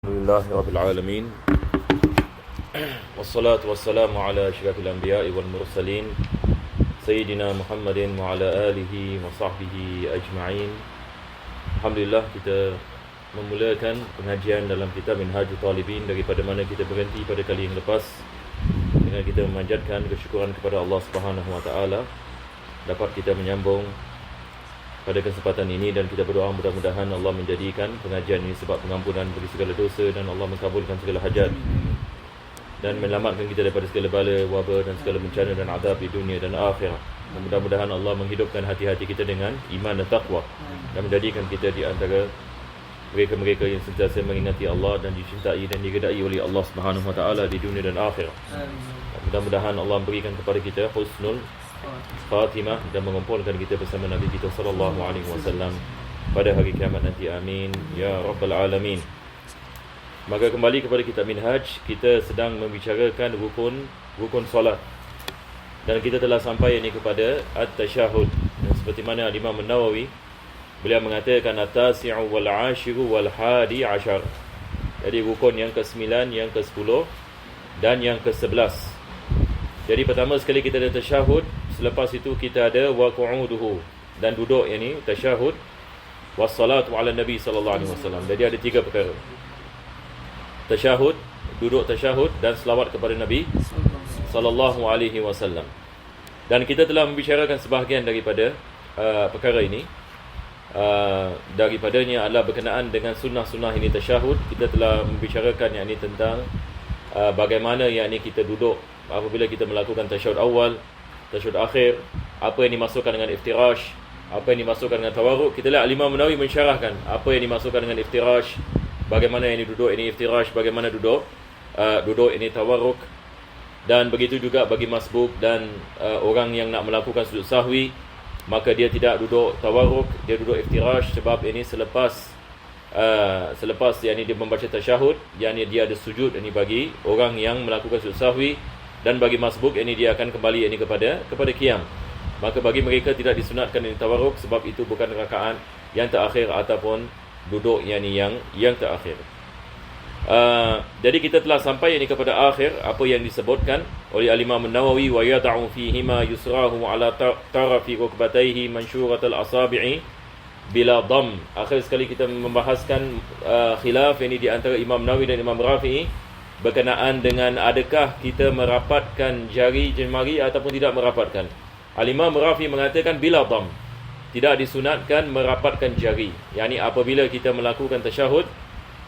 Alhamdulillah Rabbil Alamin. Wassalatu wassalamu ala asyrafil anbiya'i wal mursalin Sayyidina Muhammadin wa ala alihi wa sahbihi ajma'in. Alhamdulillah, kita memulakan pengajian dalam kitab Minhajul Talibin daripada mana kita berhenti pada kali yang lepas, dengan kita memanjatkan kesyukuran kepada Allah Subhanahu wa taala dapat kita menyambung pada kesempatan ini, dan kita berdoa mudah-mudahan Allah menjadikan pengajian ini sebab pengampunan bagi segala dosa dan Allah mengabulkan segala hajat dan menyelamatkan kita daripada segala bala, wabak dan segala bencana dan azab di dunia dan akhirat. Dan mudah-mudahan Allah menghidupkan hati-hati kita dengan iman dan taqwa dan menjadikan kita di antara mereka-mereka yang sentiasa mengingati Allah dan dicintai dan diredai oleh Allah Subhanahu wa taala di dunia dan akhirat. Mudah-mudahan Allah berikan kepada kita husnul khatimah dan mengumpulkan kita bersama Nabi kita sallallahu alaihi wasallam pada hari kiamat nanti. Amin ya rabbal alamin. Maka kembali kepada kitab Minhaj, kita sedang membicarakan rukun solat, dan kita telah sampai ini kepada at-tasyahud. Dan seperti mana Imam An-Nawawi, beliau mengatakan at-tasi'u wal 'ashiru wal hadi 'ashar. Jadi rukun yang ke-9, yang ke-10 dan yang ke-11. Jadi pertama sekali kita ada tasyahud, selepas itu kita ada wa qu'uduhu dan duduk, yakni tasyahud, wassalatu ala nabi sallallahu alaihi wasallam. Jadi ada tiga perkara: tasyahud, duduk tasyahud, dan selawat kepada Nabi sallallahu alaihi wasallam. Dan kita telah membicarakan sebahagian daripada perkara ini. Daripadanya adalah berkenaan dengan sunnah-sunnah ini tasyahud. Kita telah membicarakan yakni tentang bagaimana yakni kita duduk apabila kita melakukan tasyahud awal, tasyahud akhir, apa yang dimasukkan dengan iftirash, apa yang dimasukkan dengan tawarruk. Kita lihat Imam Nawawi mensyarahkan apa yang dimasukkan dengan iftirash, bagaimana yang duduk ini iftirash, bagaimana duduk ini tawarruk. Dan begitu juga bagi masbuk dan orang yang nak melakukan sujud sahwi, maka dia tidak duduk tawarruk, dia duduk iftirash, sebab ini selepas yakni dia membaca tasyahud, yakni dia ada sujud ini bagi orang yang melakukan sujud sahwi, dan bagi masbuk ini dia akan kembali ini kepada qiyam. Maka bagi mereka tidak disunatkan ini tawarruk, sebab itu bukan rakaat yang terakhir ataupun duduk yakni yang terakhir. Jadi kita telah sampai ini kepada akhir apa yang disebutkan oleh Imam An-Nawawi, wa yad'u fihima yusrahu ala tarafi rukbatayhi mansyuratal asabi'i bila dham. Akhir sekali kita membahaskan khilaf ini di antara Imam Nawawi dan Imam Rafi'i berkenaan dengan adakah kita merapatkan jari jemari ataupun tidak merapatkan. Al-Imam Rafi'i mengatakan bila dham, tidak disunatkan merapatkan jari, yakni apabila kita melakukan tasyahud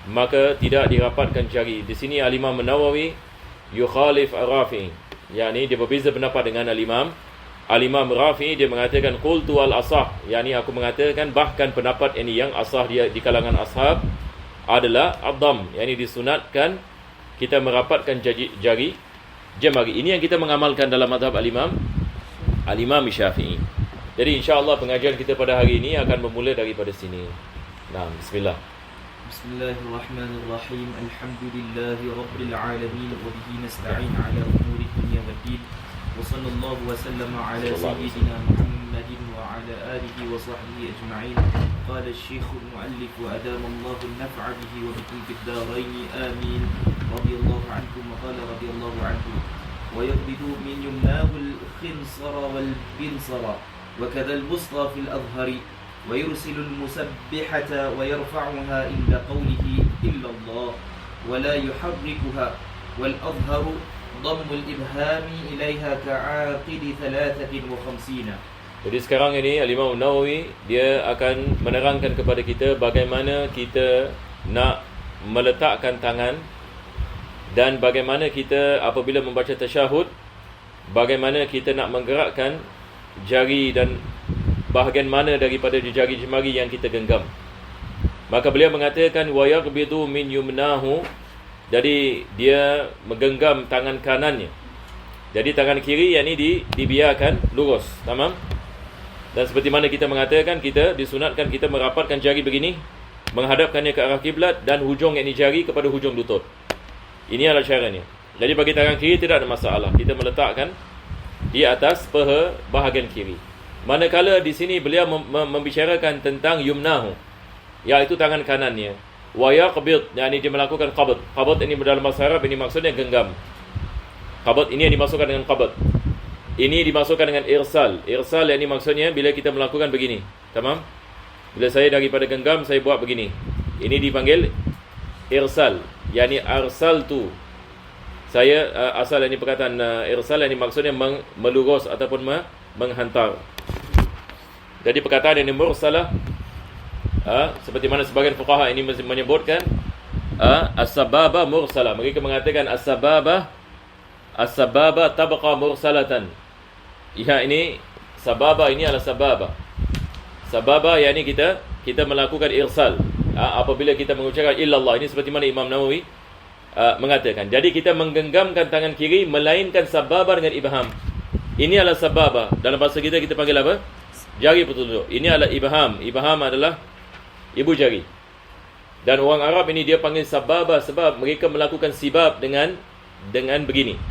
maka tidak dirapatkan jari. Di sini Al-Imam Nawawi yukhalif Ar-Rafi'i, yakni dia berbeza pendapat dengan Al-Imam Rafi'i. Dia mengatakan qultu al-asah, yakni aku mengatakan bahkan pendapat ini yang asah dia di kalangan ashab adalah ad-dham, yakni disunatkan kita merapatkan jari jemari. Ini yang kita mengamalkan dalam mazhab Al-Imam Syafi'i. Jadi insya-Allah pengajian kita pada hari ini akan bermula daripada sini. Nah, bismillah. Bismillahirrahmanirrahim. Alhamdulillahi rabbil alamin wa bihi nasta'in ala umuri dunya waddin. Wa sallallahu wa sallama ala sayyidina Muhammadin wa ala alihi wa sahbihi ajma'in. Qala asy-syaikh al-mu'allif wa adama Allahu an-naf'a bihi wa bikum fid darain. Amin. Radiyallahu ankum wa qala radiyallahu anhu. Wa yaqbidu min yumnahu al-khinsara wal binsara wa kadha al-wusta fil adhhari wa yursilu al-musabbihata wa yarfa'uha inda qawlihi illa Allah wa la yuharrikuha wal adhharu dhammu al-ibhami ilayha ka'aqidi 53. Jadi sekarang ini Al-Imam Nawawi dia akan menerangkan kepada kita bagaimana kita nak meletakkan tangan, dan bagaimana kita apabila membaca tasyahud, bagaimana kita nak menggerakkan jari dan bahagian mana daripada jari jemari yang kita genggam. Maka beliau mengatakan wa yaqbidu min yumnahu, jadi dia menggenggam tangan kanannya. Jadi tangan kiri yang ini dibiarkan lurus, tamam? Dan seperti mana kita mengatakan, kita disunatkan kita merapatkan jari begini, menghadapkannya ke arah kiblat, dan hujung yang ini jari kepada hujung lutut. Ini adalah caranya. Jadi bagi tangan kiri tidak ada masalah, kita meletakkan di atas paha bahagian kiri. Manakala di sini beliau membicarakan tentang yumnahu, iaitu tangan kanannya. wa yaqbid, yakni dia melakukan qabd. Qabd ini dalam bahasa Arab ini maksudnya genggam. Qabd ini yang dimasukkan dengan qabd. Ini dimasukkan dengan irsal. Irsal yakni maksudnya bila kita melakukan begini. Tamam? Bila saya daripada genggam saya buat begini. Ini dipanggil irsal. Yani arsaltu. Saya asal ini perkataan irsal ini maksudnya melurus ataupun menghantar. Jadi perkataan yang mursalah seperti mana sebagian fuqaha ini menyebutkan as-sababa mursalah. Mereka mengatakan as-sababa tabqa mursalatan. Ya, ini sababa ini adalah sababa. Sababa yakni kita melakukan irsal apabila kita mengucapkan illallah. Ini seperti mana Imam Nawawi mengatakan. Jadi kita menggenggamkan tangan kiri melainkan sababa dengan ibham. Ini adalah sababa. Dalam bahasa kita panggil apa? Jari petunjuk. Ini adalah ibham. Ibham adalah ibu jari. Dan orang Arab ini dia panggil sababa sebab mereka melakukan sibab dengan begini.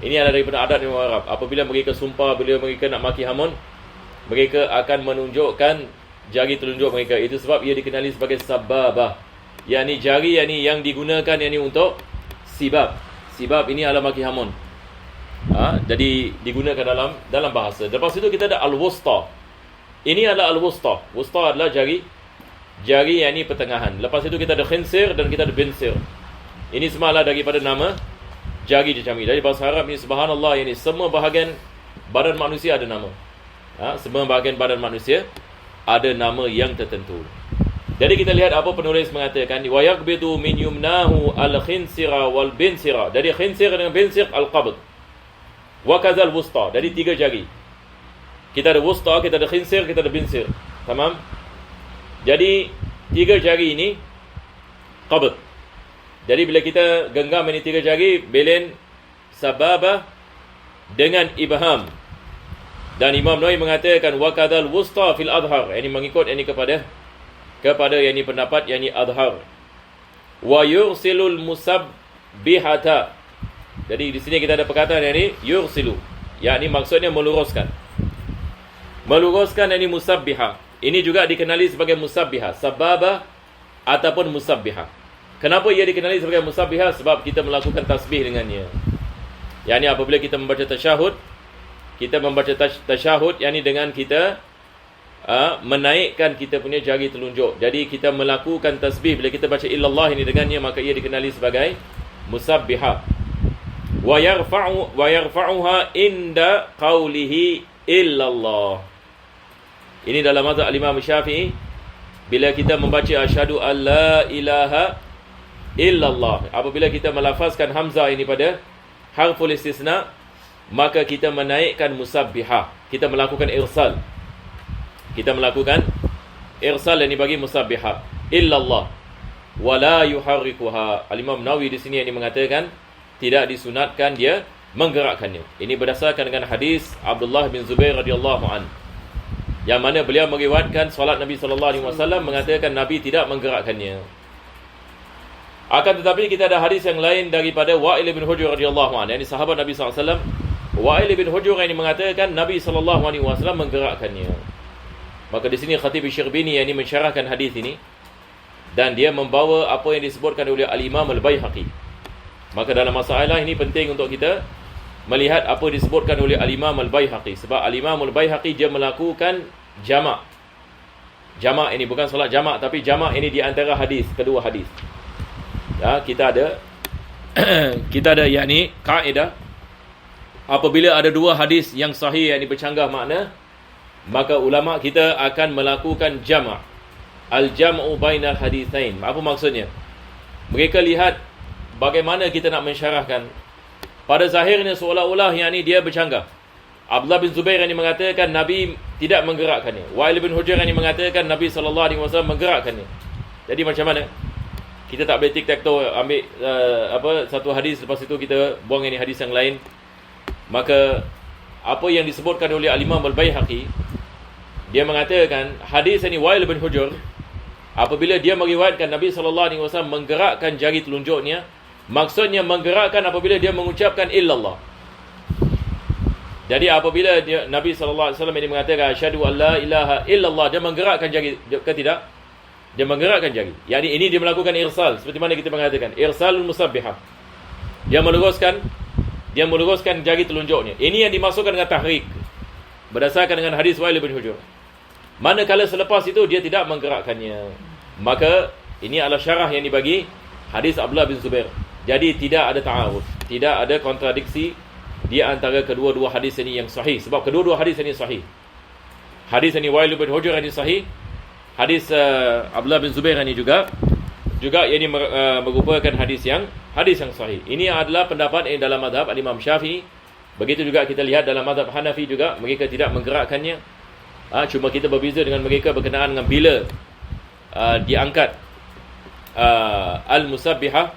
Ini adalah daripada adat orang Arab. Apabila mereka sumpah, bila mereka nak maki hamun, mereka akan menunjukkan jari telunjuk mereka. Itu sebab ia dikenali sebagai sababa. Yakni jari yang digunakan untuk sibab. Sibab ini adalah maki hamun. Jadi digunakan dalam bahasa. Lepas itu kita ada al-wusta. Ini adalah al-wusta. Wusta adalah jari yakni pertengahan. Lepas itu kita ada khinsir dan kita ada binsir. Ini semua adalah daripada nama jari jari. Dari bahasa Arab ini subhanallah, yakni semua bahagian badan manusia ada nama. Semua bahagian badan manusia ada nama yang tertentu. Jadi kita lihat apa penulis mengatakan, wa yaqbidu min yumnahu al-khinsira wal binsira. Jadi khinsir dengan binsir al-qabd. Wa kadzal wusta. Jadi 3 jari. Kita ada wusta, kita ada khinsir, kita ada binsir. Tamam? Jadi 3 jari ini qabd. Jadi bila kita genggam ini 3 jari, belin sababa dengan ibham. Dan Imam Nawawi mengatakan wa kadzal wusta fil adhar. Ini mengikut ini kepada yang ini pendapat yang ini adhar. Wa yursilul musabbihata. Jadi di sini kita ada perkataan yang ini yursilu. Yakni maksudnya meluruskan. Meluruskan yang ini musabbiha. Ini juga dikenali sebagai musabbiha, sababa ataupun musabbiha. Kenapa ia dikenali sebagai musabbiha? Sebab kita melakukan tasbih dengannya. Yakni apabila kita membaca tasyahud, kita membaca tasyahud yakni dengan kita menaikkan kita punya jari telunjuk. Jadi kita melakukan tasbih bila kita baca illallah ini dengannya, maka ia dikenali sebagai musabbiha. Wa yarfa'uha inda qawlihi illallah. Ini dalam mazhab Imam Syafi'i, bila kita membaca asyhadu an la ilaha illallah, apabila kita melafazkan hamzah ini pada harful istisna, maka kita menaikkan musabbiha. Kita melakukan irsal. Kita melakukan irsal yang dibagi musabbiha. Illallah wala yuharrikuha. Al-Imam Nawawi di sini yang mengatakan tidak disunatkan dia menggerakkannya. Ini berdasarkan dengan hadis Abdullah bin Zubair radhiyallahu an, yang mana beliau meriwayatkan solat Nabi sallallahu alaihi wasallam mengatakan Nabi tidak menggerakkannya. Akan tetapi kita ada hadis yang lain daripada Wa'il bin Hujr radhiyallahu an, yakni sahabat Nabi sallallahu alaihi wasallam. Wa'il bin Hujr ini mengatakan Nabi sallallahu alaihi wasallam menggerakkannya. Maka di sini Khatib Syirbini yang ini mensyarahkan hadis ini, dan dia membawa apa yang disebutkan oleh Al-Imam Al-Baihaqi. Maka dalam masalah ini penting untuk kita melihat apa disebutkan oleh Al-Imam Al-Baihaqi. Sebab Al-Imam Al-Baihaqi dia melakukan jamak. Jamak ini bukan solat jamak, tapi jamak ini di antara hadis, kedua hadis. Ya, kita ada yakni kaedah, apabila ada dua hadis yang sahih yang bercanggah makna, maka ulama kita akan melakukan jamak. Al-jam'u bainal haditsain. Apa maksudnya? Mereka lihat bagaimana kita nak mensyarahkan. Pada zahirnya seolah-olah yang ini dia bercanggah. Abdullah bin Zubair ini mengatakan Nabi tidak menggerakkannya. Wa'il bin Hujr ini mengatakan Nabi sallallahu alaihi wasallam menggerakkannya. Jadi macam mana? Kita tak boleh tic-tac-toe ambil satu hadis, lepas itu kita buang ini hadis yang lain. Maka apa yang disebutkan oleh Al-Imam Al-Baihaqi, dia mengatakan hadis ini Wa'il bin Hujr, apabila dia meriwayatkan Nabi sallallahu alaihi wasallam menggerakkan jari telunjuknya, maksudnya menggerakkan apabila dia mengucapkan illallah. Jadi apabila Nabi sallallahu alaihi wasallam ini mengatakan asyhadu an la ilaha illallah, dia menggerakkan jari ke tidak? Dia menggerakkan jari. Yani ini dia melakukan irsal, seperti mana kita mengatakan irsalul musabbihah. Dia meluruskan jari telunjuknya. Ini yang dimasukkan dengan tahrik berdasarkan dengan hadis Wa'il bin Hujr. Manakala selepas itu dia tidak menggerakkannya, maka ini adalah syarah yang dibagi hadis Abdullah bin Zubair. Jadi tidak ada ta'arud, tidak ada kontradiksi di antara kedua-dua hadis ini yang sahih. Sebab kedua-dua hadis ini sahih. Hadis ini Wa'il bin Hujr ini sahih. Hadis Abdullah bin Zubair ini juga ini merupakan hadis yang sahih. Ini adalah pendapat yang dalam mazhab Imam Syafi'i. Begitu juga kita lihat dalam mazhab Hanafi juga, mereka tidak menggerakkannya. Cuma kita berbeza dengan mereka berkenaan dengan bila diangkat al-musabbihah.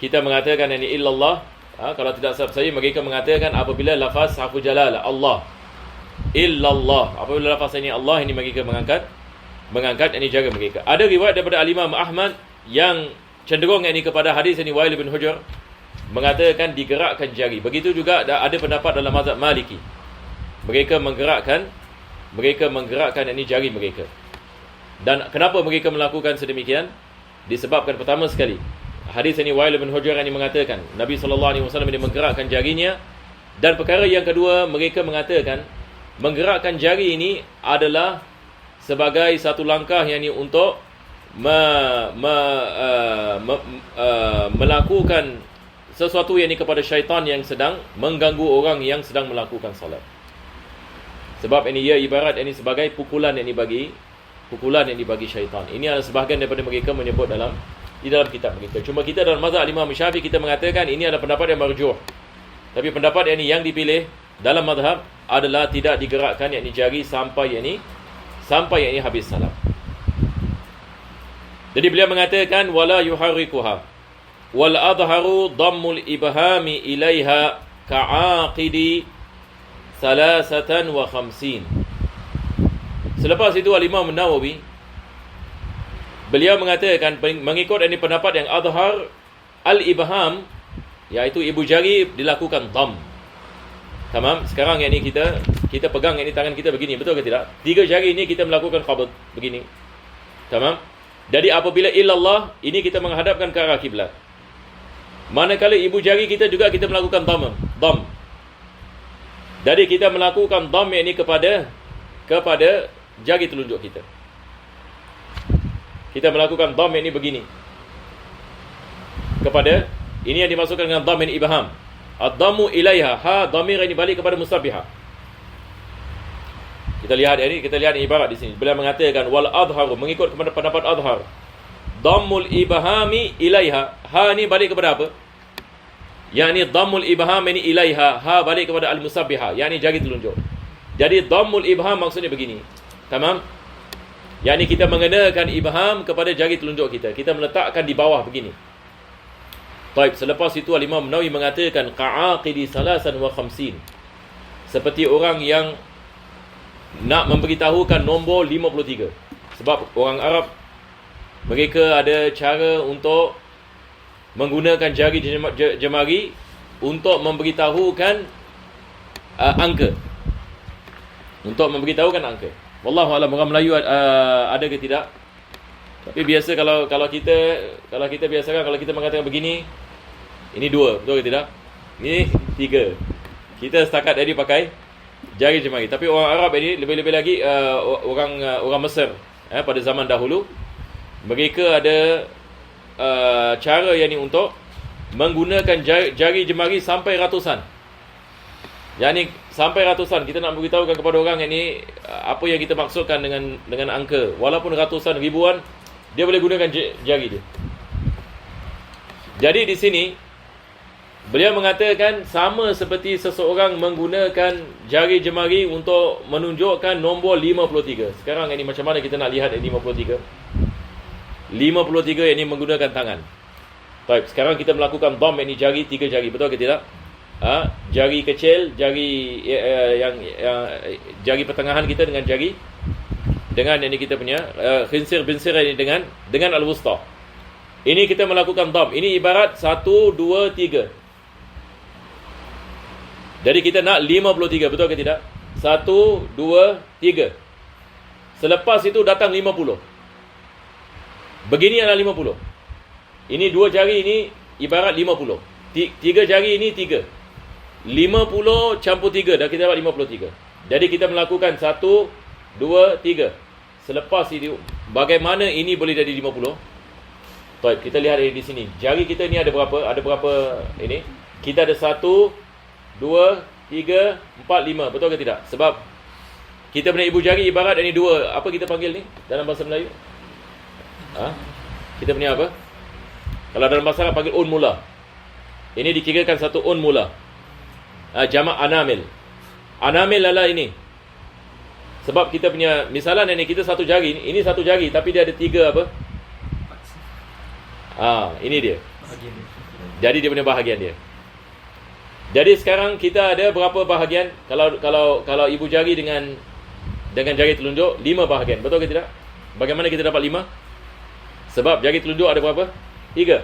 Kita mengatakan ini illallah. Kalau tidak salah saya, mereka mengatakan apabila lafaz harfu jalalah Allah, illallah, apabila lafaz ini Allah, ini mereka mengangkat ini jaga mereka. Ada riwayat daripada Al-Imam Ahmad yang cenderung ini kepada hadis ini Wa'il bin Hujr, mengatakan digerakkan jari. Begitu juga ada pendapat dalam mazhab Maliki, mereka menggerakkan ini jari mereka. Dan kenapa mereka melakukan sedemikian? Disebabkan pertama sekali, hadis ini Wa'il bin Hujr ini mengatakan Nabi SAW ini menggerakkan jarinya. Dan perkara yang kedua, mereka mengatakan menggerakkan jari ini adalah sebagai satu langkah yang ini untuk melakukan sesuatu yang ini kepada syaitan yang sedang mengganggu orang yang sedang melakukan salat. Sebab ini ia ibarat ini sebagai pukulan yang dibagi syaitan. Ini adalah sebahagian daripada mereka menyebut di dalam kitab mereka. Cuma kita dalam mazhab Imam Syafi'i kita mengatakan ini adalah pendapat yang marjuh. Tapi pendapat yang dipilih dalam mazhab adalah tidak digerakkan yakni jari sampai ini habis salat. Jadi beliau mengatakan wala yuharrikuha wal adharu dhammul ibhami ilaiha ka'aqidi 53. Selepas itu Al-Imam Nawawi beliau mengatakan mengikut ini pendapat yang adhar al-ibham, iaitu ibu jari dilakukan dhamm. Tamam. Sekarang yang ini kita pegang yang ini tangan kita begini, betul ke tidak? 3 jari ini kita melakukan qabd begini. Tamam. Jadi apabila illallah, ini kita menghadapkan ke arah kiblat. Manakala ibu jari kita juga kita melakukan dhamm. Jadi kita melakukan dhamm yang ini kepada jari telunjuk kita. Kita melakukan dhamm yang ini begini. Kepada ini yang dimasukkan dengan dhamm yang ibham. Ad-dhammu ilaiha, dhamir ini balik kepada musabbihah. Kita lihat ini ibarat di sini. Beliau mengatakan wal adhar, mengikut kepada pendapat adhar, dhammul ibhami ilaiha, ini balik kepada apa? yakni dhammul ibham ini ilaiha, balik kepada al-musabbihah, yakni jari telunjuk. Jadi dhammul ibham maksudnya begini. Tamam? Yakni kita mengenakan ibham kepada jari telunjuk kita. Kita meletakkan di bawah begini. Baik, selepas itu Al-Imam Nawawi mengatakan ka'aqidi 53. Seperti orang yang nak memberitahukan nombor 53. Sebab orang Arab mereka ada cara untuk menggunakan jari jemari untuk memberitahukan angka. Untuk memberitahukan angka. Wallahu a'lam, orang Melayu ada ke tidak? Tapi biasa kalau kita biasakan kalau kita mengatakan begini, ini 2, betul ke tidak? Ini 3. Kita setakat tadi pakai jari jemari. Tapi orang Arab ini lebih-lebih lagi orang Mesir pada zaman dahulu, mereka ada cara yang ini untuk menggunakan jari jemari sampai ratusan. Yang ni sampai ratusan. Kita nak beritahukan kepada orang yang ni apa yang kita maksudkan dengan angka. Walaupun ratusan, ribuan, dia boleh gunakan jari dia. Jadi di sini beliau mengatakan sama seperti seseorang menggunakan jari jemari untuk menunjukkan nombor 53. Sekarang ini macam mana kita nak lihat 53? 53 ini menggunakan tangan. Baik, sekarang kita melakukan dhamm ini jari, 3 jari, betul ke tidak? Jari kecil, jari jari pertengahan kita dengan ini kita punya khinsir-binsir ini dengan al-wusta. Ini kita melakukan dhamm. Ini ibarat 1 2 3. Jadi kita nak 53, betul ke tidak? 1 2 3. Selepas itu datang 50. Begini adalah 50. Ini 2 jari ini ibarat 50. 3 jari ini 3. 50 campur 3 dah kita dapat 53. Jadi kita melakukan 1, 2, 3. Selepas itu, bagaimana ini boleh jadi 50? Baik, kita lihat di sini. Jari kita ni ada berapa? Ada berapa ini? Kita ada 1, 2, 3, 4, 5. Betul ke tidak? Sebab kita punya ibu jari ibarat ini 2. Apa kita panggil ni dalam bahasa Melayu? Kita punya apa? Kalau dalam bahasa Arab panggil un mula. Ini dikirakan satu un mula. Jamak anamil. Anamil adalah ini. Sebab kita punya, misalnya ini kita satu jari, ini satu jari tapi dia ada 3 apa? Ini dia. Jadi dia punya bahagian dia. Jadi sekarang kita ada berapa bahagian? Kalau ibu jari dengan jari telunjuk 5 bahagian. Betul ke tidak? Bagaimana kita dapat 5? Sebab jari telunjuk ada berapa? 3.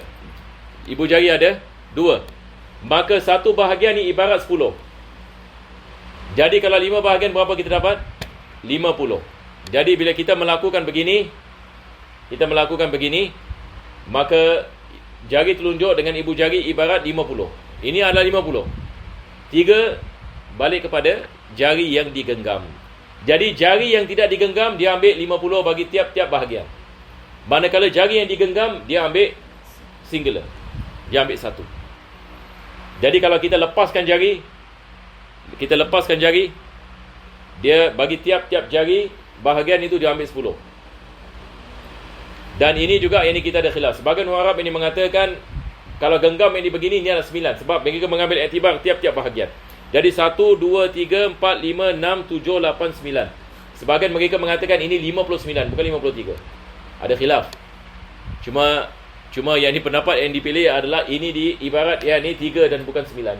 Ibu jari ada 2. Maka satu bahagian ni ibarat 10. Jadi kalau 5 bahagian berapa kita dapat? 50. Jadi bila kita melakukan begini, maka jari telunjuk dengan ibu jari ibarat 50. Ini adalah 50. 3 balik kepada jari yang digenggam. Jadi jari yang tidak digenggam dia ambil 50 bagi tiap-tiap bahagian. Manakala jari yang digenggam dia ambil singular. Dia ambil 1. Jadi kalau kita lepaskan jari, dia bagi tiap-tiap jari bahagian itu dia ambil 10. Dan ini juga yang kita ada khilaf. Sebagian orang Arab ini mengatakan kalau genggam ini begini ini adalah 9 sebab mereka mengambil iktibar tiap-tiap bahagian. Jadi 1, 2, 3, 4, 5, 6, 7, 8, 9. Sebagian mereka mengatakan ini 59 bukan 53. Ada khilaf. Cuma yang ini pendapat yang dipilih adalah ini ibarat yang ini 3 dan bukan 9.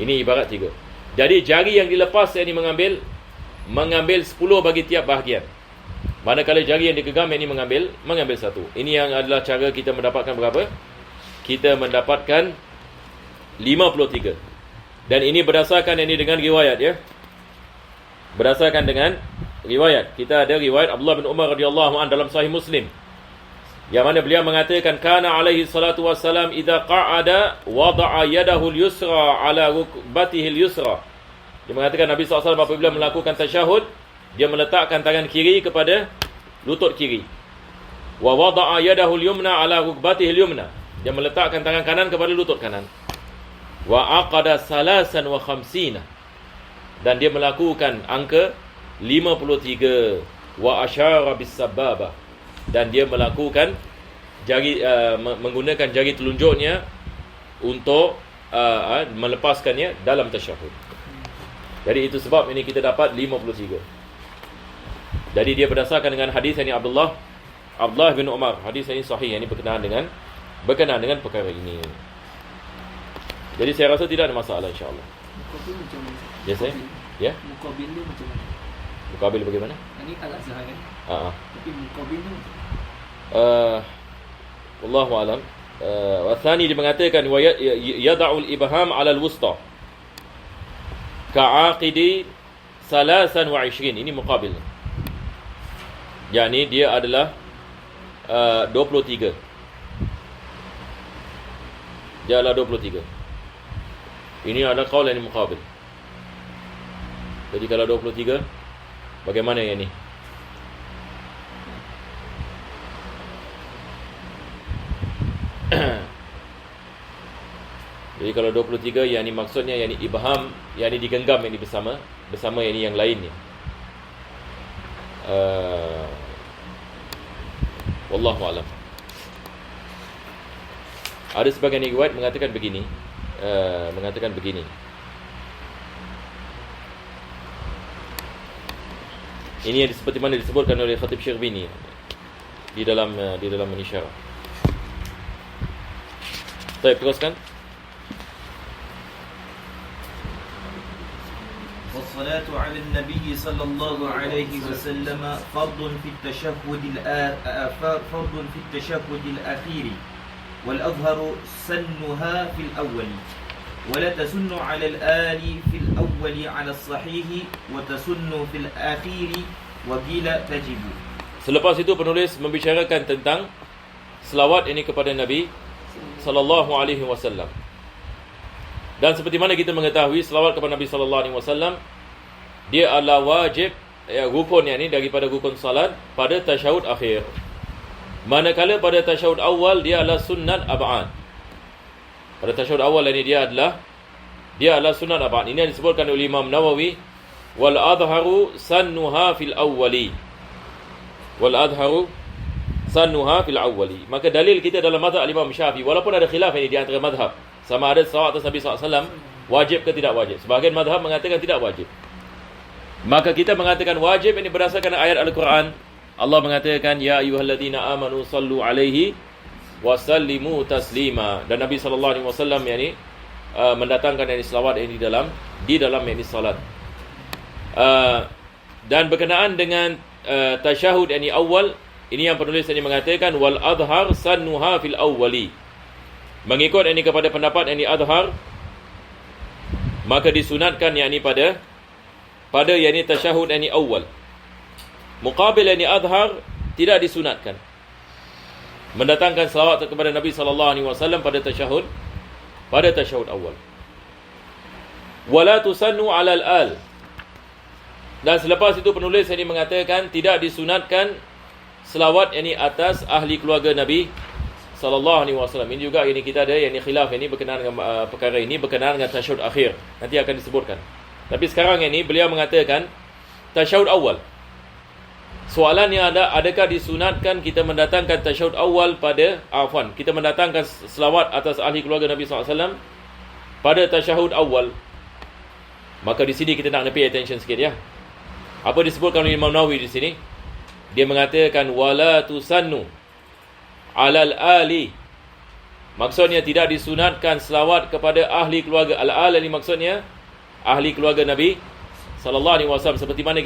Ini ibarat 3. Jadi jari yang dilepas yang ini mengambil 10 bagi tiap bahagian. Manakala jari yang digenggam yang ini mengambil 1. Ini yang adalah cara kita mendapatkan berapa? Kita mendapatkan 53. Dan ini berdasarkan ini dengan riwayat ya. Berdasarkan dengan riwayat. Kita ada riwayat Abdullah bin Umar radhiyallahu anhu dalam Sahih Muslim. Yang mana beliau mengatakan kana alaihi salatu wassalam idza qa'ada wada'a yadahu al-yusra ala rukbatihi al-yusra. Dia mengatakan Nabi SAW apabila melakukan tasyahud, dia meletakkan tangan kiri kepada lutut kiri. Wa wada'a yadahu al-yumna ala rukbatihi al-yumna. Dia meletakkan tangan kanan kepada lutut kanan. Wa aqada 53. Dan dia melakukan angka 53. Wa asyara bis sababah. Dan dia melakukan menggunakan jari telunjuknya untuk melepaskannya dalam tasyahud. Jadi itu sebab ini kita dapat 53. Jadi dia berdasarkan dengan hadis ini Abdullah bin Umar. Hadis ini sahih, ini berkenaan dengan perkara ini. Jadi saya rasa tidak ada masalah insya-Allah. Muqabil macam mana? Ya saya? Ya? Muqabil ni macam mana? Muqabil bagaimana? Ini agak salah kan? Tapi muqabil ni wallahu alam. Wa thani dia mengatakan wa yad'u al-ibham 'ala al-wusta. Ka'aqidi 23. Ini muqabil. Yani dia adalah 23. Dia adalah 23. Ini adalah qaul yang muqabil. Jadi kalau 23, bagaimana yang ni? Jadi kalau 23 yang ni maksudnya yang ni ibham, yang ni digenggam yang ni bersama yang ni yang lainnya. Wallahu alam. Ada sebagian riwayat mengatakan begini. Ini yang seperti mana disebutkan oleh Khatib Syirbini di dalam Al-Isyarah. Baik, teruskan. والصلاة على النبي صلى الله عليه وسلم فرض في التشهد الأخير والأظهر سنها في الأول ولا تسن على الآل في الأول على الصحيح وتسن في الأخير وقيل تجب. Selepas itu penulis membicarakan tentang selawat ini kepada Nabi sallallahu alaihi wasallam. Dan seperti mana kita mengetahui, selawat kepada Nabi sallallahu alaihi wasallam dia adalah wajib, rukun yakni daripada rukun salat pada tasyahud akhir. Manakala pada tasyahud awal dia adalah sunnat ab'ad. Pada tasyahud awal ini dia adalah sunnat ab'ad. Ini yang disebutkan oleh Imam Nawawi, wal adharu sannuha fil awwali. Wal adharu sannuha fil awwali. Maka dalil kita dalam mazhab Imam Syafi'i, walaupun ada khilaf ini di antara mazhab, sama ada salawat atas Nabi SAW wajib ke tidak wajib. Sebahagian mazhab mengatakan tidak wajib. Maka kita mengatakan wajib ini berdasarkan ayat Al-Quran. Allah mengatakan, ya ayyuhalladzina amanu sallu alaihi wa sallimu taslima. Dan Nabi SAW yakni mendatangkan yakni selawat ini di dalam yakni salat. Dan berkenaan dengan tasyahud yakni awal, ini yang penulis ini mengatakan wal adhar sannuha fil awwali. Mengikut yakni kepada pendapat yakni adhar, maka disunatkan yakni pada yakni tasyahud yakni awal. Muqabil yakni adhar tidak disunatkan. Mendatangkan selawat kepada Nabi sallallahu alaihi wasallam pada tasyahud awal. Wala tusannu 'alal al. Dan selepas itu penulis ini mengatakan tidak disunatkan selawat yakni atas ahli keluarga Nabi sallallahu alaihi wasallam. Ini juga ini kita ada yakni khilaf ini berkenaan dengan perkara ini berkenaan dengan tasyahud akhir. Nanti akan disebutkan. Tapi sekarang ini beliau mengatakan tasyahud awal. Soalannya adakah disunatkan kita mendatangkan tasyahud awal kita mendatangkan selawat atas ahli keluarga Nabi SAW pada tasyahud awal? Maka di sini kita nak pay attention sikit ya. Apa disebutkan oleh Imam Nawawi di sini? Dia mengatakan wala tusannu 'alal ali. Maksudnya tidak disunatkan selawat kepada ahli keluarga. Al-al ini maksudnya ahli keluarga Nabi sallallahu alaihi wasallam, seperti mana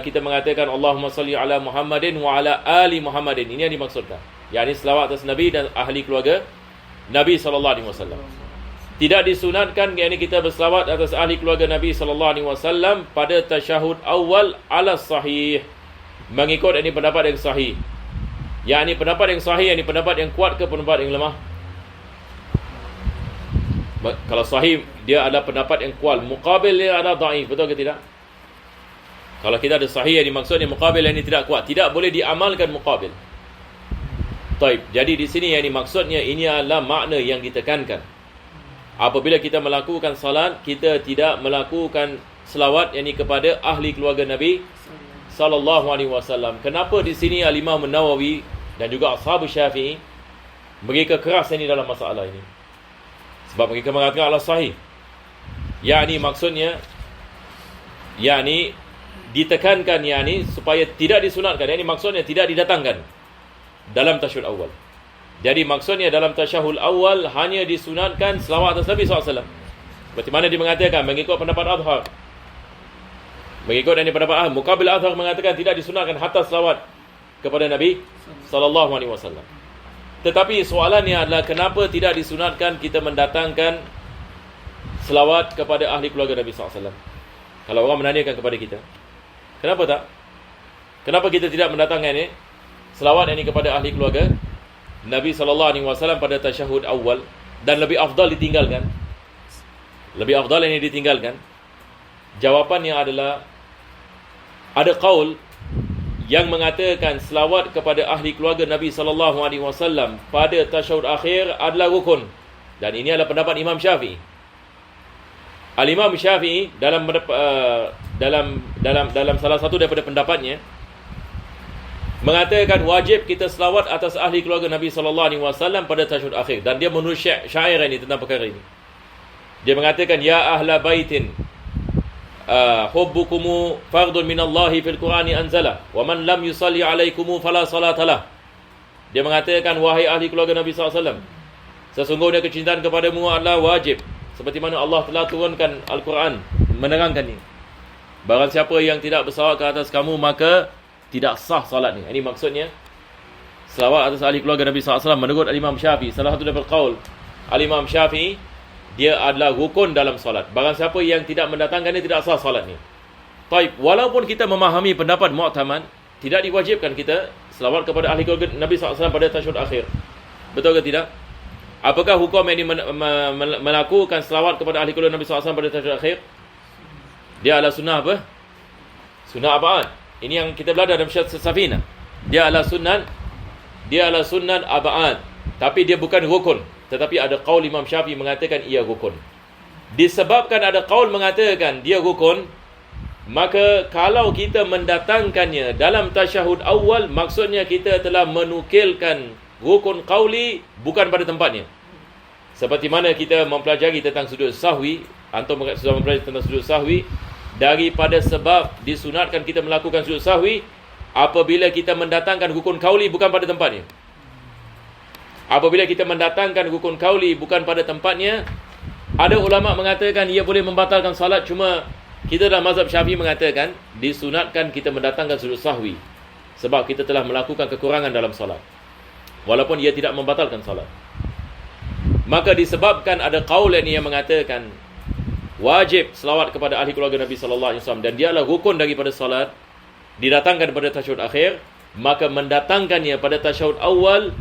kita mengatakan Allahumma salli ala Muhammadin wa ala ali Muhammadin. Ini yang dimaksudkan, yakni selawat atas Nabi dan ahli keluarga Nabi sallallahu alaihi wasallam. Tidak disunatkan yakni kita berselawat atas ahli keluarga Nabi sallallahu alaihi wasallam pada tasyahud awal ala sahih, mengikut yakni pendapat yang sahih. Yakni pendapat yang sahih, yakni pendapat yang kuat ke pendapat yang lemah? Kalau sahih dia ada pendapat yang kuat, muqabil dia ada dhaif, betul ke tidak? Kalau kita ada sahih yang dimaksudnya muqabil yang ini tidak kuat, tidak boleh diamalkan muqabil. Taib. Jadi di sini yang dimaksudnya ini adalah makna yang ditekankan. Apabila kita melakukan salat, kita tidak melakukan selawat yang ini kepada ahli keluarga Nabi sallallahu alaihi wasallam. Kenapa di sini Al-Imam Nawawi dan juga Ashab Syafi'i mereka keras ini dalam masalah ini? Sebab mereka mengatakan Allah sahih. Yakni maksudnya yakni ditekankan yakni supaya tidak disunatkan. Yakni maksudnya tidak didatangkan dalam tasyahud awal. Jadi maksudnya dalam tasyahud awal hanya disunatkan selawat atas Nabi SAW. Seperti mana dia mengatakan mengikut pendapat Adhar. Mengikut yakni pendapat Adhar, muqabil Adhar mengatakan tidak disunatkan hatta selawat kepada Nabi sallallahu alaihi wasallam. Tetapi soalannya adalah kenapa tidak disunatkan kita mendatangkan selawat kepada ahli keluarga Nabi SAW? Kalau orang menanyakan kepada kita, kenapa tak? Kenapa kita tidak mendatangkan ini selawat ini kepada ahli keluarga Nabi SAW pada tasyahud awal dan lebih afdal ditinggalkan? Lebih afdal ini ditinggalkan. Jawapannya adalah ada qaul yang mengatakan selawat kepada ahli keluarga Nabi SAW pada tasyahud akhir adalah rukun, dan ini adalah pendapat Imam Syafi'i. Al-Imam Syafi'i dalam salah satu daripada pendapatnya mengatakan wajib kita selawat atas ahli keluarga Nabi SAW pada tasyahud akhir, dan dia menulis syair ini tentang perkara ini. Dia mengatakan ya ahla baitin hubbukumu fardun minallahi fil Qur'ani anzala wa man lam yusalli alaikumu fala salatalah. Dia mengatakan wahai ahli keluarga Nabi SAW, sesungguhnya kecintaan kepadamu adalah wajib, seperti mana Allah telah turunkan Al-Quran menerangkan ini. Barang siapa yang tidak bersalawat ke atas kamu maka tidak sah salatnya. Ini maksudnya selawat atas ahli keluarga Nabi SAW menurut Al-Imam Syafi'i. Salah satu daripada qaul Al-Imam Syafi'i, dia adalah rukun dalam salat. Barang siapa yang tidak mendatangkannya tidak sah salatnya. Taib. Walaupun kita memahami pendapat mu'tamad, tidak diwajibkan kita selawat kepada ahli keluarga Nabi SAW pada tasyahud akhir. Betul ke tidak? Apakah hukum yang melakukan selawat kepada ahli keluarga Nabi SAW pada tasyahud akhir? Dia adalah sunnah apa? Sunnah aba'an. Ini yang kita belajar dalam Syarh Safina. Dia adalah sunnah aba'an. Tapi dia bukan rukun. Tetapi ada qaul Imam Syafi'i mengatakan ia rukun. Disebabkan ada qaul mengatakan dia rukun, maka kalau kita mendatangkannya dalam tasyahud awal, maksudnya kita telah menukilkan rukun qauli bukan pada tempatnya. Seperti mana kita mempelajari tentang sujud sahwi, antum sudah mempelajari tentang sujud sahwi, daripada sebab disunatkan kita melakukan sujud sahwi apabila kita mendatangkan rukun qauli bukan pada tempatnya. Apabila kita mendatangkan rukun qauli bukan pada tempatnya, ada ulama mengatakan ia boleh membatalkan salat, cuma kita dalam mazhab Syafi'i mengatakan disunatkan kita mendatangkan sujud sahwi sebab kita telah melakukan kekurangan dalam salat, walaupun ia tidak membatalkan salat. Maka disebabkan ada qaul yang mengatakan wajib selawat kepada ahli keluarga Nabi sallallahu alaihi wasallam dan dia adalah rukun daripada salat, didatangkan pada tasyahud akhir, maka mendatangkannya pada tasyahud awal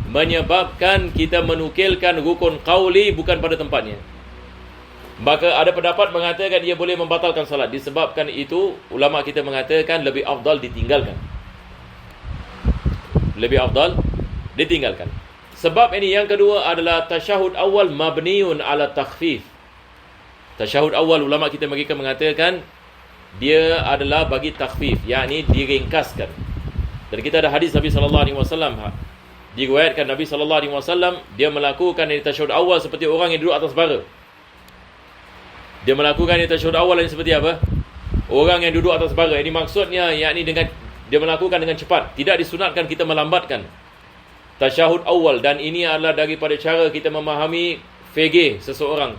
menyebabkan kita menukilkan rukun qauli bukan pada tempatnya. Maka ada pendapat mengatakan ia boleh membatalkan salat. Disebabkan itu, ulama kita mengatakan lebih afdal ditinggalkan. Lebih afdal ditinggalkan. Sebab ini yang kedua adalah tasyahud awal mabniun ala takhfif. Tasyahud awal ulama kita mereka mengatakan dia adalah bagi takhfif, yakni diringkaskan. Dan kita ada hadis Nabi sallallahu alaihi wasallam, diriwayatkan Nabi sallallahu alaihi wasallam dia melakukan tasyahud awal seperti orang yang duduk atas bara. Dia melakukan tasyahud awal ini seperti apa? Orang yang duduk atas bara. Ini maksudnya yakni dengan dia melakukan dengan cepat. Tidak disunatkan kita melambatkan tasyahud awal, dan ini adalah daripada cara kita memahami fikih seseorang.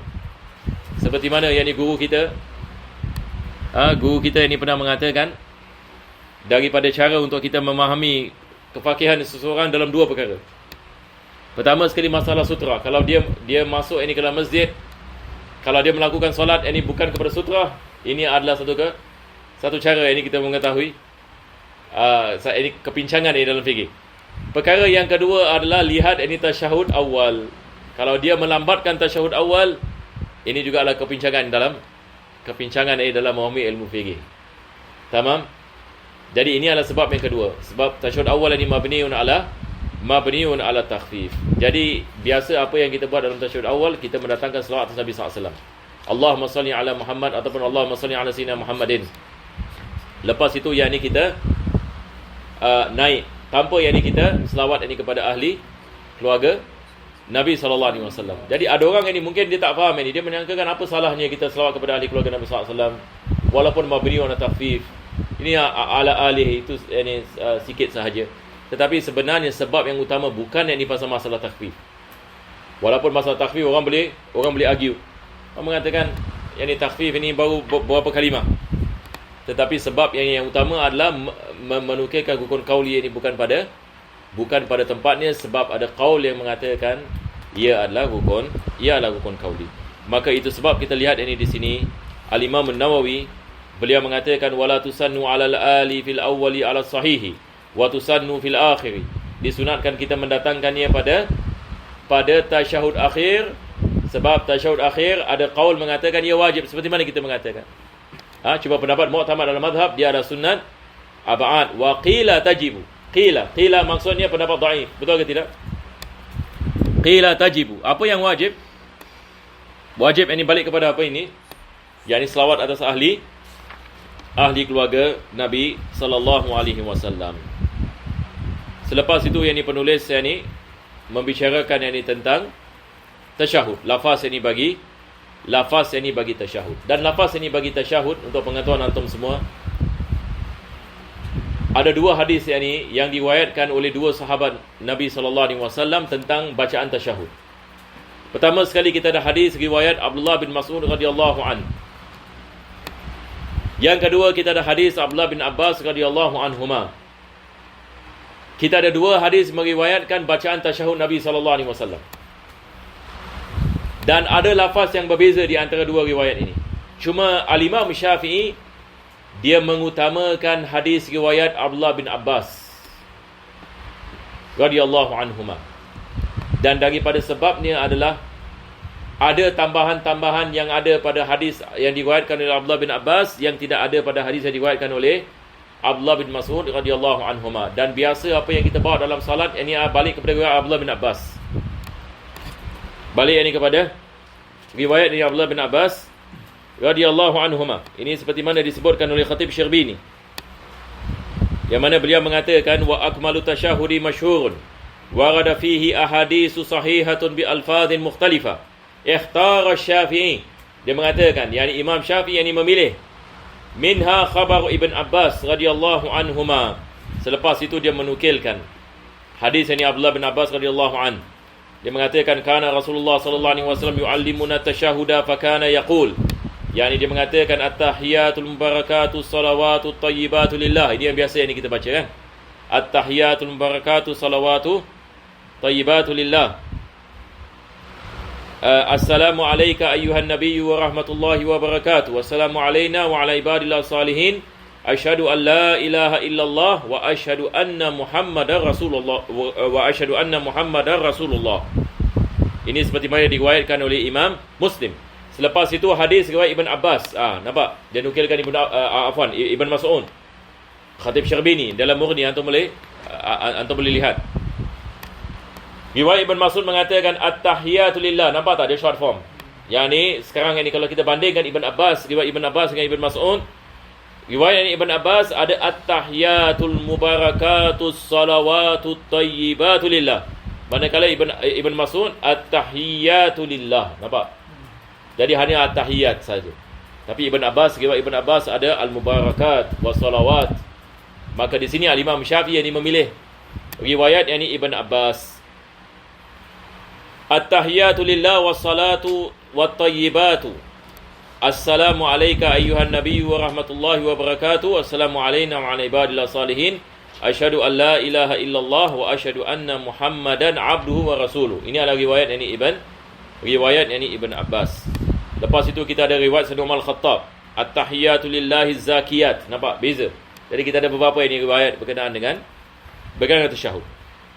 Seperti mana yakni guru kita ini pernah mengatakan daripada cara untuk kita memahami kefakihan seseorang dalam dua perkara. Pertama sekali masalah sutra. Kalau dia masuk ini ke dalam masjid, kalau dia melakukan solat ini bukan kepada sutra, ini adalah satu cara ini kita mengetahui ini kepincangan ini dalam fikih. Perkara yang kedua adalah lihat ini tasyahud awal. Kalau dia melambatkan tasyahud awal, ini juga adalah kepincangan ini dalam memahami ilmu fikih. Tamam? Jadi ini adalah sebab yang kedua. Sebab tasyahud awal ini mabniun ala takhfif. Jadi biasa apa yang kita buat dalam tasyahud awal, kita mendatangkan selawat atas Nabi SAW. Allahumma salli ala Muhammad ataupun Allahumma salli ala sayyidina Muhammadin. Lepas itu yang ini kita naik tanpa yang ini kita selawat ini kepada ahli keluarga Nabi SAW. Jadi ada orang ini mungkin dia tak faham ini, dia menyangkakan apa salahnya kita selawat kepada ahli keluarga Nabi SAW walaupun mabniun ala takhfif. Ini ala alih itu ini sikit sahaja. Tetapi sebenarnya sebab yang utama bukan yang ini pasal masalah takhfif. Walaupun masalah takhfif orang boleh argue. Orang mengatakan yang ini takhfif ini baru beberapa kalimah. Tetapi sebab yang utama adalah menukilkan rukun qauli ini bukan pada tempatnya, sebab ada qaul yang mengatakan ia adalah rukun qauli. Maka itu sebab kita lihat ini di sini Al-Imam An-Nawawi beliau mengatakan wala tusannu 'alal ali fil awwali 'ala sahihi wa tusannu fil akhiri. Disunatkan kita mendatangkannya pada tasyahud akhir, sebab tasyahud akhir ada qaul mengatakan ia wajib, seperti mana kita mengatakan. Cuba pendapat mu'tamad dalam mazhab dia ada sunnat ab'ad wa qila tajibu. Qila maksudnya pendapat dhaif. Betul ke tidak? Qila tajibu. Apa yang wajib? Wajib ini balik kepada apa ini? Yakni selawat atas ahli keluarga Nabi sallallahu alaihi wasallam. Selepas itu yang ini penulis yang ini membicarakan yang ini tentang tasyahud. Lafaz yang ini bagi tasyahud. Dan lafaz ini bagi tasyahud untuk pengetahuan antum semua. Ada dua hadis yang ini yang diriwayatkan oleh dua sahabat Nabi sallallahu alaihi wasallam tentang bacaan tasyahud. Pertama sekali kita ada hadis riwayat Abdullah bin Mas'ud radhiyallahu anhu. Yang kedua kita ada hadis Abdullah bin Abbas radhiyallahu anhuma. Kita ada dua hadis meriwayatkan bacaan tasyahud Nabi sallallahu alaihi wasallam. Dan ada lafaz yang berbeza di antara dua riwayat ini. Cuma Al-Imam Syafi'i dia mengutamakan hadis riwayat Abdullah bin Abbas radhiyallahu anhuma. Dan daripada sebabnya adalah ada tambahan-tambahan yang ada pada hadis yang diriwayatkan oleh Abdullah bin Abbas yang tidak ada pada hadis yang diriwayatkan oleh Abdullah bin Mas'ud radhiyallahu anhuma. Dan biasa apa yang kita bawa dalam salat ini balik kepada riwayat Abdullah bin Abbas. Balik ini kepada riwayat dari Abdullah bin Abbas radhiyallahu anhuma. Ini seperti mana disebutkan oleh Khatib Syirbini, yang mana beliau mengatakan wa akmalu tasyahudi masyhurun warada fihi ahaditsu sahihatun bi alfazin mukhtalifah ikhtara Syafi'i. Dia mengatakan, yakni Imam Syafi'i yang memilih minha khabar Ibn Abbas radhiyallahu anhuma. Selepas itu dia menukilkan hadis ini Abdullah bin Abbas radhiyallahu an. Dia mengatakan kana Rasulullah sallallahu alaihi wasallam yuallimuna tasyahuda fa kana yaqul, yakni dia mengatakan at-tahiyatul mubarakatuh salawatut tayyibatu lillah. Ini yang biasa yang kita baca kan, at-tahiyatul mubarakatuh salawatu tayyibatu lillah. Assalamu alayka ayyuhan nabiyyu wa rahmatullahi wa barakatuh. Wassalamu alayna wa ala ibadillah salihin. Asyhadu an la ilaha illallah wa asyhadu anna Muhammadar Rasulullah wa asyhadu anna Muhammadar Rasulullah. Ini seperti mana diriwayatkan oleh Imam Muslim. Selepas itu hadis riwayat Ibn Abbas. Nampak? Dia nukilkan Ibn Mas'ud. Khatib Syirbini dalam Mughni, antum boleh lihat. Riwayat Ibn Mas'ud mengatakan at-tahiyatu lillah. Nampak tak dia short form? Yang ni sekarang ni kalau kita bandingkan Ibn Abbas, riwayat Ibn Abbas dengan Ibn Mas'ud, riwayat Ibn Abbas ada at-tahiyatul mubarakatus salawatut tayyibatu lillah. Manakala Ibn Mas'ud at-tahiyatu lillah. Nampak? Jadi hanya at-tahiyat saja. Tapi Ibn Abbas, riwayat Ibn Abbas ada al-mubarakat wassalawat. Maka di sini Al-Imam Syafi'i yang memilih riwayat yang ini Ibn Abbas. At-tahiyatu lillah wassalatu wattayyibatu. Assalamu alayka ayyuhan nabiyyu wa rahmatullahi wa barakatuh. Assalamu alayna wa ala ibadillah salihin. Asyhadu an la ilaha illallah wa asyhadu anna Muhammadan abduhu wa rasuluh. Ini adalah riwayat yang ini Ibn Abbas. Lepas itu kita ada riwayat Sayyidina Umar Al-Khattab, at-tahiyatu lillahi zakiyat. Nampak beza? Jadi kita ada beberapa ini riwayat berkenaan dengan tasyahud.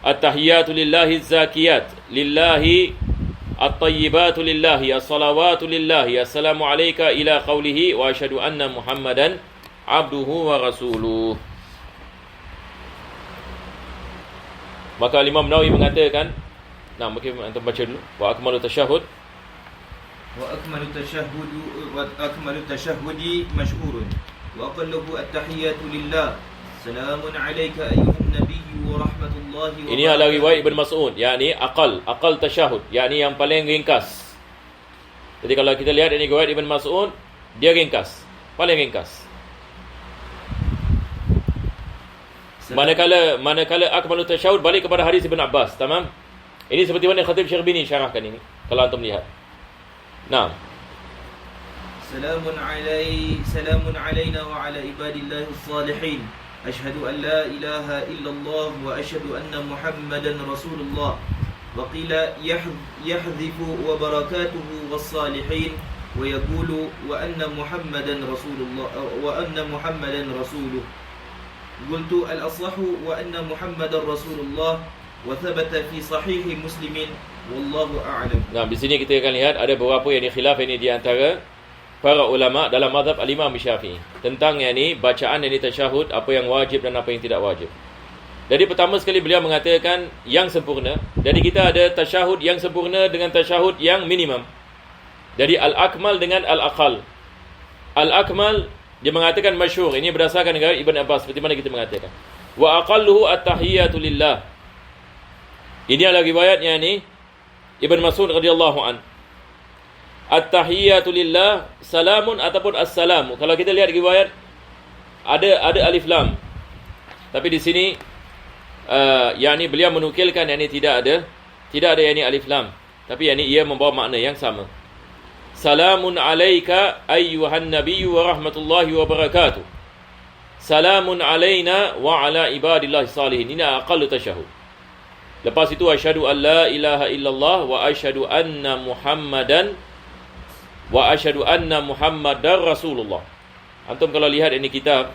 At-tahiyatu lillahi zakiyat, lillahi at-tayyibatu lillahi, as-salawatu lillahi, assalamu alayka ila qawlihi wa asyhadu anna Muhammadan abduhu wa rasuluh. Maka Imam Nawawi mengatakan, mungkin antum baca dulu, wa akmalu tasyahud وأكمل التشهد مشهور وأقله التحيات لله سلام عليك أيها النبي ورحمة الله وبركاته. Ini adalah riwayat Ibn Mas'ud, yakni aqal tasyahud, yakni yang paling ringkas. Jadi kalau kita lihat ini riwayat Ibn Mas'ud, dia ringkas, paling ringkas. Manakala akmalu tasyahud balik kepada hadis Ibn Abbas, tamam? Ini seperti mana Khatib Syirbini syarahkan ini, kalau antum lihat. سلام علينا وعلى عباد الله الصالحين أشهد أن لا إله إلا الله وأشهد أن محمدا رسول الله وقيل يحذف وبركاته والصالحين ويقول وأن محمدا رسول الله وأن محمدا رسوله قلت الأصح وأن محمدا رسول الله وثبت في صحيح مسلم والله أعلم. Di sini kita akan lihat ada beberapa yang khilaf ini di antara para ulama dalam mazhab Al-Imam Syafi'i tentang yang ni bacaan yang tasyahud, apa yang wajib dan apa yang tidak wajib. Jadi pertama sekali beliau mengatakan yang sempurna. Jadi kita ada tasyahud yang sempurna dengan tasyahud yang minimum. Jadi al-akmal dengan al-aqal. Al-akmal dia mengatakan masyhur, ini berdasarkan dengan Ibn Abbas seperti mana kita mengatakan. Wa aqalluhu at-tahiyatu lillah. Ini adalah riwayatnya ni Ibn Mas'ud radhiyallahu an. At-tahiyatu lillah salamun ataupun assalamu. Kalau kita lihat riwayat ada alif lam. Tapi di sini yakni beliau menukilkan yakni tidak ada yakni alif lam. Tapi yakni ia membawa makna yang sama. Salamun alayka ayyuhan nabiyyu wa rahmatullahi wa barakatuh. Salamun alayna wa ala ibadillah salihin. Ini aqallu tasyahud. Lepas itu asyhadu an la ilaha illallah wa asyhadu anna Muhammadar Rasulullah. Antum kalau lihat ini kitab,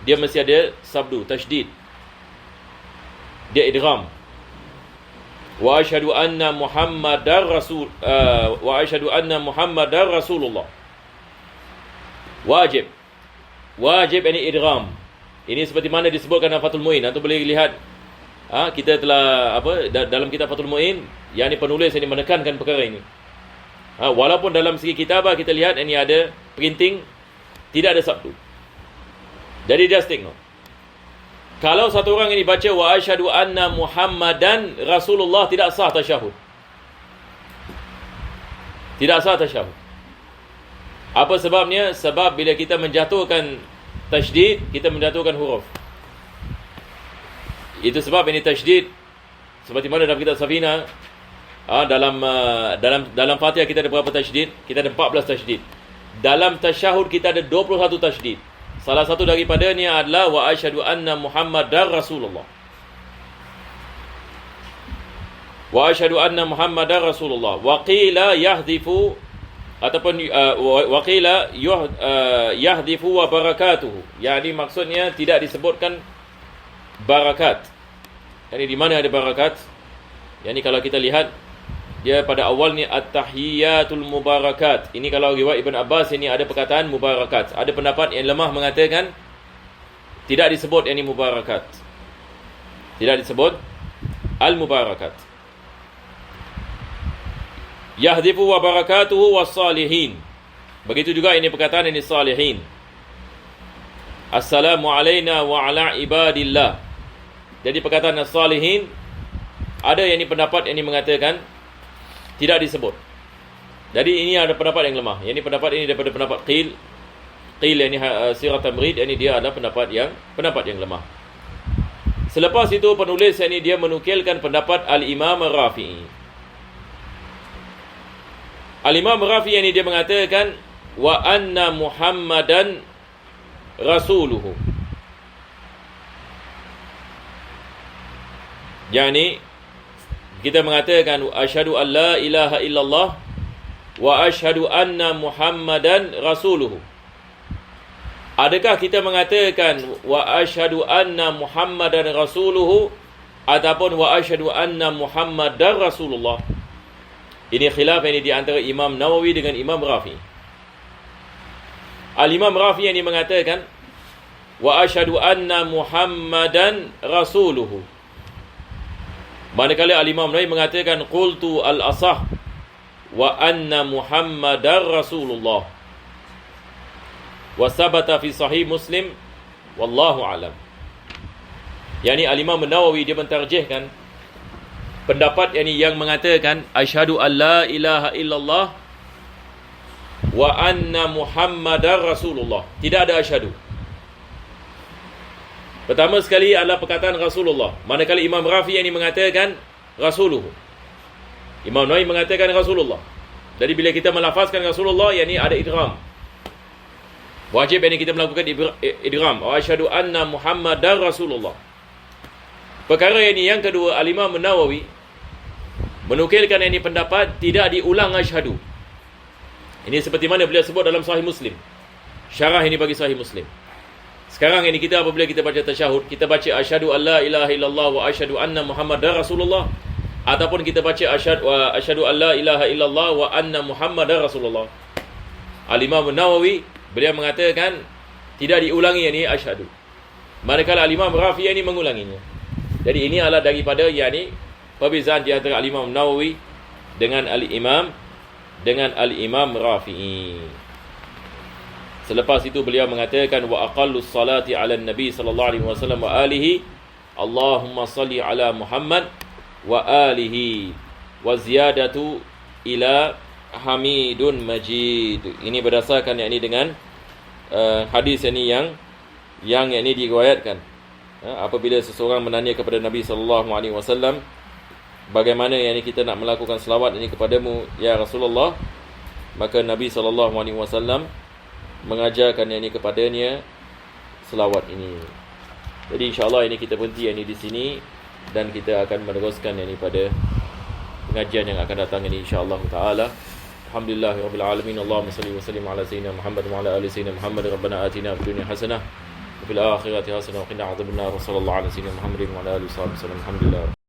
dia mesti ada sabdu, tasydid. Dia idgham. Wa asyhadu anna Muhammadar Rasulullah. Wajib. Wajib ini idgham. Ini seperti mana disebutkan dalam Fathul Muin. Antum boleh lihat kita telah dalam kitab Fathul Muin, yakni penulis ini menekankan perkara ini. Walaupun dalam segi kitabah kita lihat ini ada printing, tidak ada sabdu. Jadi dia stick no. Kalau satu orang ini baca wa asyhadu anna Muhammadan Rasulullah, tidak sah tasyahud. Tidak sah tasyahud. Apa sebabnya? Sebab bila kita menjatuhkan tasydid, kita menjatuhkan huruf. Itu sebab ini tasydid. Seperti mana dalam kitab Safina, dalam Fatihah kita ada berapa tasydid? Kita ada 14 tasydid. Dalam tasyahud kita ada 21 tasydid. Salah satu daripadanya adalah wa asyhadu anna Muhammadar Rasulullah. Wa asyhadu anna Muhammadar Rasulullah. Wa qila yahdhifu ataupun wa qila yahdhifu wa barakatuhu. Yani maksudnya tidak disebutkan barakat. Yani di mana ada barakat? Yani kalau kita lihat dia pada awal ni at-tahiyatul mubarakat. Ini kalau riwayat Ibn Abbas ini ada perkataan mubarakat. Ada pendapat yang lemah mengatakan tidak disebut yang ini mubarakat. Tidak disebut al-mubarakat. Yahdifu wa barakatuhu was-salihin. Begitu juga ini perkataan ini salihin. Assalamu alayna wa ala ibadillah. Jadi perkataan as-salihin, ada yang ini pendapat yang ini mengatakan tidak disebut. Jadi ini ada pendapat yang lemah. Yang ini pendapat ini daripada pendapat Qil. Qil yang ini Sirat Tamrid, yang ini dia adalah pendapat yang lemah. Selepas itu penulis yang ini dia menukilkan pendapat Al-Imam Rafi'i. Al-Imam Rafi'i yang ini dia mengatakan wa anna Muhammadan rasuluhu. Yani kita mengatakan asyhadu an la ilaha illallah wa asyhadu anna Muhammadan rasuluhu. Adakah kita mengatakan wa asyhadu anna Muhammadan rasuluhu ataupun wa asyhadu anna Muhammadar Rasulullah? Ini khilaf ini di antara Imam Nawawi dengan Imam Rafi. Al-Imam Rafi yang mengatakan wa asyhadu anna Muhammadan rasuluhu. Manakala Al-Imam Nawawi mengatakan qultu al-asah wa anna Muhammadar Rasulullah. Wa sabata fi sahih Muslim wallahu alam. Yani Al-Imam Nawawi dia mentarjihkan pendapat yang mengatakan asyhadu an la ilaha illallah wa anna Muhammadar Rasulullah. Tidak ada asyhadu. Pertama sekali adalah perkataan Rasulullah. Manakala Imam Rafi yang mengatakan Rasuluhu. Imam Nawawi mengatakan Rasulullah. Jadi bila kita melafazkan Rasulullah, yang ini ada idgham. Wajib yang kita melakukan idgham. Wa asyhadu anna Muhammadar Rasulullah. Perkara yang kedua, Al-Imam Nawawi menukilkan ini pendapat tidak diulang asyhadu. Ini seperti mana beliau sebut dalam Sahih Muslim. Syarah ini bagi Sahih Muslim. Sekarang ini kita apabila kita baca tasyahud, kita baca asyhadu an la ilaha illallah wa asyhadu anna Muhammadar Rasulullah, ataupun kita baca asyhadu an la ilaha illallah wa anna Muhammadar Rasulullah. Al-Imam Nawawi beliau mengatakan tidak diulangi ini asyhadu. Manakala Al-Imam Rafi ini mengulanginya. Jadi ini adalah daripada yakni perbezaan di antara Al-Imam Nawawi dengan Al-Imam Rafi'i. Selepas itu beliau mengatakan wa aqallus salati ala nabi sallallahu alaihi wasallam wa alihi Allahumma salli ala Muhammad wa alihi wa ziyadatu ila Hamidun Majid. Ini berdasarkan yakni dengan hadis ini yang ini diriwayatkan. Apabila seseorang menanya kepada Nabi sallallahu alaihi wasallam, bagaimana yakni kita nak melakukan selawat ini kepadamu ya Rasulullah, maka Nabi sallallahu alaihi wasallam mengajarkan yang ini kepadanya selawat ini. Jadi insya-Allah ini kita berhenti yang ini di sini dan kita akan meneruskan yang ini pada pengajian yang akan datang ini insya-Allah taala. Alhamdulillahirabbil alamin. Allahumma salli wa sallim ala sayyidina Muhammad wa ala ali sayyidina Muhammad. Rabbana atina fid dunya hasanah wa fil akhirati hasanah wa qina adzabannar. Sallallahu ala sayyidina Muhammadin wa ala alihi wasallam. Alhamdulillah.